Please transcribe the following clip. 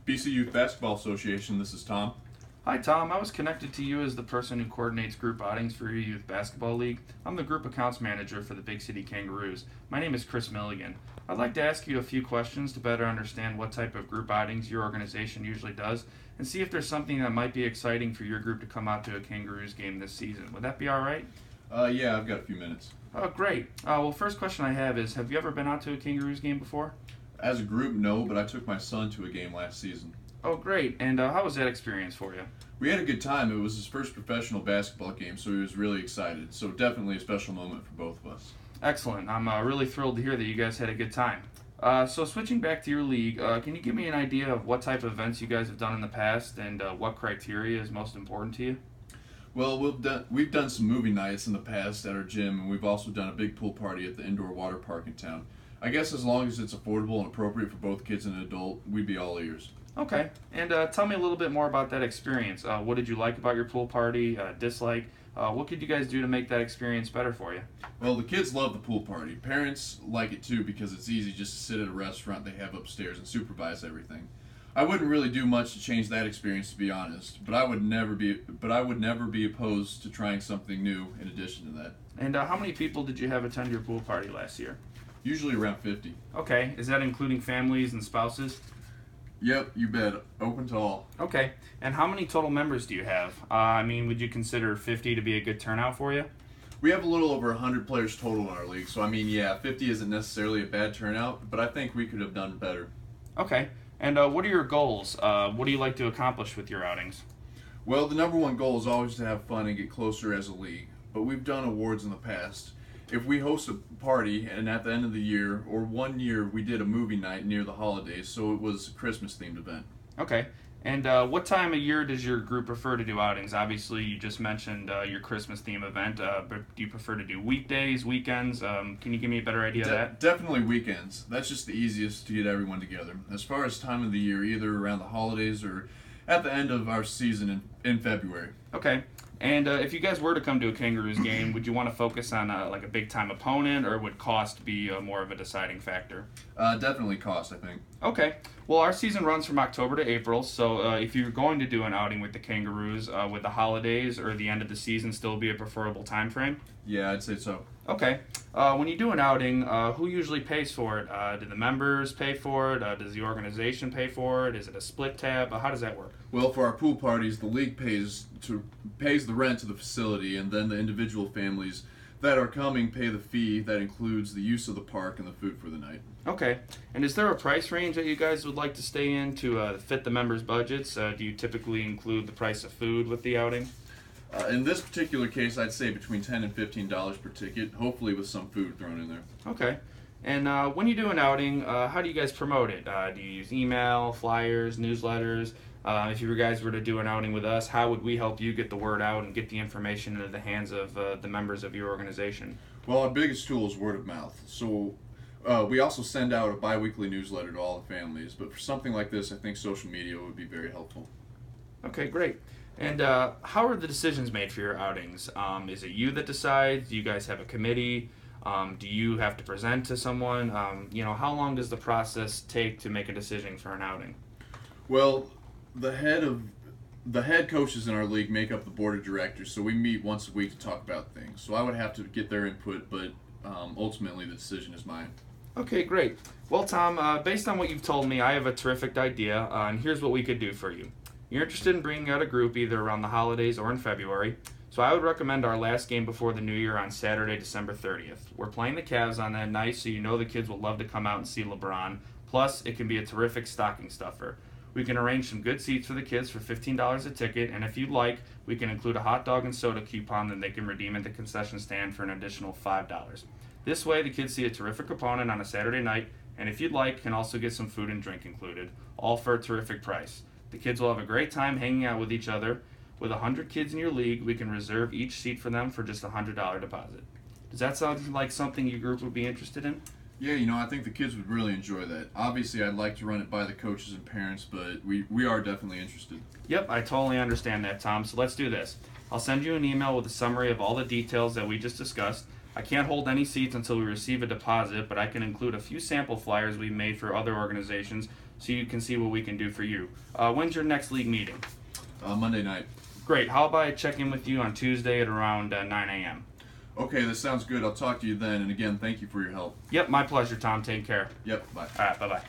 BC Youth Basketball Association, this is Tom. Hi, Tom. I was connected to you as the person who coordinates group outings for your youth basketball league. I'm the group accounts manager for the Big City Kangaroos. My name is Chris Milligan. I'd like to ask you a few questions to better understand what type of group outings your organization usually does and see if there's something that might be exciting for your group to come out to a Kangaroos game this season. Would that be all right? Yeah, I've got a few minutes. Oh, great. Well, first question I have is, have you ever been out to a Kangaroos game before? As a group, no, but I took my son to a game last season. Oh, great. And how was that experience for you? We had a good time. It was his first professional basketball game, so he was really excited. So definitely a special moment for both of us. Excellent. I'm really thrilled to hear that you guys had a good time. So switching back to your league, can you give me an idea of what type of events you guys have done in the past and what criteria is most important to you? Well, we've done some movie nights in the past at our gym, and we've also done a big pool party at the indoor water park in town. I guess as long as it's affordable and appropriate for both kids and an adult, we'd be all ears. Okay, and tell me a little bit more about that experience. What did you like about your pool party, dislike? What could you guys do to make that experience better for you? Well, the kids love the pool party. Parents like it too because it's easy just to sit at a restaurant they have upstairs and supervise everything. I wouldn't really do much to change that experience, to be honest, but I would never be opposed to trying something new in addition to that. And how many people did you have attend your pool party last year? Usually around 50. Okay, is that including families and spouses? Yep, you bet. Open to all. Okay, and how many total members do you have? Would you consider 50 to be a good turnout for you? We have a little over 100 players total in our league, so yeah, 50 isn't necessarily a bad turnout, but I think we could have done better. Okay, and what are your goals? What do you like to accomplish with your outings? Well, the number one goal is always to have fun and get closer as a league, but we've done awards in the past. If we host a party and at the end of the year, or one year we did a movie night near the holidays, so it was a Christmas-themed event. Okay. And what time of year does your group prefer to do outings? Obviously, you just mentioned your Christmas theme event, but do you prefer to do weekdays, weekends? Can you give me a better idea of that? Definitely weekends. That's just the easiest to get everyone together. As far as time of the year, either around the holidays or at the end of our season in February. Okay. And if you guys were to come to a Kangaroos game, would you want to focus on a big-time opponent, or would cost be more of a deciding factor? Definitely cost, I think. Okay. Well, our season runs from October to April, so if you're going to do an outing with the Kangaroos, would the holidays or the end of the season still be a preferable time frame? Yeah, I'd say so. Okay. When you do an outing, who usually pays for it? Do the members pay for it? Does the organization pay for it? Is it a split tab? How does that work? Well, for our pool parties, the league pays the rent to the facility, and then the individual families that are coming pay the fee that includes the use of the park and the food for the night. Okay. And is there a price range that you guys would like to stay in to fit the members' budgets? Do you typically include the price of food with the outing? In this particular case, I'd say between $10 and $15 per ticket, hopefully with some food thrown in there. Okay. And when you do an outing, how do you guys promote it? Do you use email, flyers, newsletters? If you guys were to do an outing with us, how would we help you get the word out and get the information into the hands of the members of your organization? Well, our biggest tool is word of mouth. So we also send out a bi-weekly newsletter to all the families. But for something like this, I think social media would be very helpful. Okay, great. And how are the decisions made for your outings? Is it you that decides? Do you guys have a committee? Do you have to present to someone? How long does the process take to make a decision for an outing? Well, the head coaches in our league make up the board of directors, so we meet once a week to talk about things. So I would have to get their input, but ultimately the decision is mine. Okay, great. Well, Tom, based on what you've told me, I have a terrific idea, and here's what we could do for you. You're interested in bringing out a group either around the holidays or in February, so I would recommend our last game before the new year on Saturday, December 30th. We're playing the Cavs on that night, so you know the kids will love to come out and see LeBron. Plus, it can be a terrific stocking stuffer. We can arrange some good seats for the kids for $15 a ticket, and if you'd like, we can include a hot dog and soda coupon that they can redeem at the concession stand for an additional $5. This way, the kids see a terrific opponent on a Saturday night, and if you'd like, can also get some food and drink included, all for a terrific price. The kids will have a great time hanging out with each other. With 100 kids in your league, we can reserve each seat for them for just a $100 deposit. Does that sound like something your group would be interested in? Yeah, I think the kids would really enjoy that. Obviously, I'd like to run it by the coaches and parents, but we are definitely interested. Yep, I totally understand that, Tom. So let's do this. I'll send you an email with a summary of all the details that we just discussed. I can't hold any seats until we receive a deposit, but I can include a few sample flyers we've made for other organizations so you can see what we can do for you. When's your next league meeting? Monday night. Great. How about I check in with you on Tuesday at around 9 a.m.? Okay, this sounds good. I'll talk to you then. And again, thank you for your help. Yep, my pleasure, Tom. Take care. Yep, bye. All right, bye-bye.